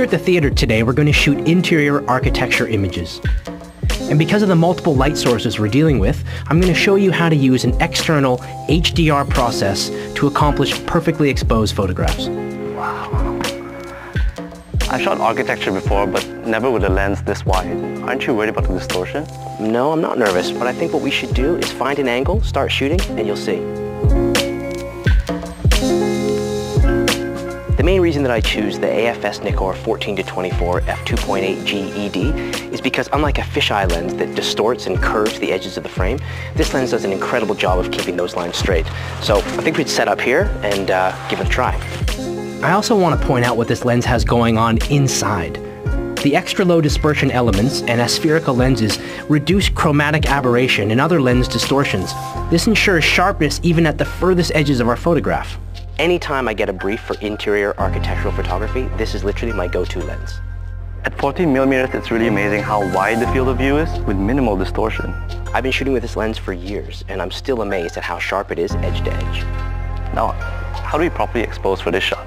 at the theater today, we're going to shoot interior architecture images. And because of the multiple light sources we're dealing with, I'm going to show you how to use an external HDR process to accomplish perfectly exposed photographs. Wow. I've shot architecture before, but never with a lens this wide. Aren't you worried about the distortion? No, I'm not nervous, but I think what we should do is find an angle, start shooting, and you'll see. The main reason that I choose the AFS Nikon 14-24 f2.8 GED is because unlike a fisheye lens that distorts and curves the edges of the frame, this lens does an incredible job of keeping those lines straight. So I think we'd set up here and give it a try. I also want to point out what this lens has going on inside. The extra low dispersion elements and aspherical lenses reduce chromatic aberration and other lens distortions. This ensures sharpness even at the furthest edges of our photograph. Anytime I get a brief for interior architectural photography, this is literally my go-to lens. At 14mm, it's really amazing how wide the field of view is with minimal distortion. I've been shooting with this lens for years, and I'm still amazed at how sharp it is edge to edge. Now, how do we properly expose for this shot?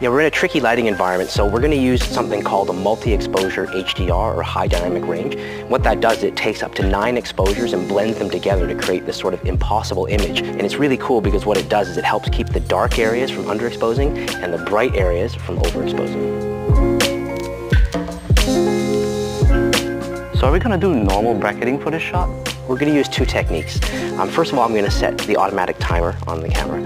Yeah, we're in a tricky lighting environment, so we're going to use something called a multi-exposure HDR, or high dynamic range. What that does, it takes up to 9 exposures and blends them together to create this sort of impossible image. And it's really cool because what it does is it helps keep the dark areas from underexposing and the bright areas from overexposing. So are we going to do normal bracketing for this shot? We're going to use 2 techniques. First of all, I'm going to set the automatic timer on the camera.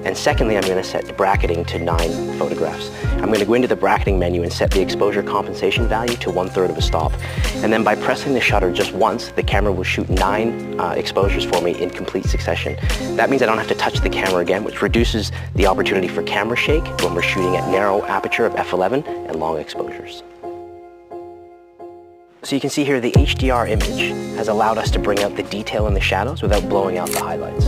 And secondly, I'm going to set the bracketing to 9 photographs. I'm going to go into the bracketing menu and set the exposure compensation value to 1/3 of a stop. And then by pressing the shutter just once, the camera will shoot 9 exposures for me in complete succession. That means I don't have to touch the camera again, which reduces the opportunity for camera shake when we're shooting at narrow aperture of f11 and long exposures. So you can see here the HDR image has allowed us to bring out the detail in the shadows without blowing out the highlights.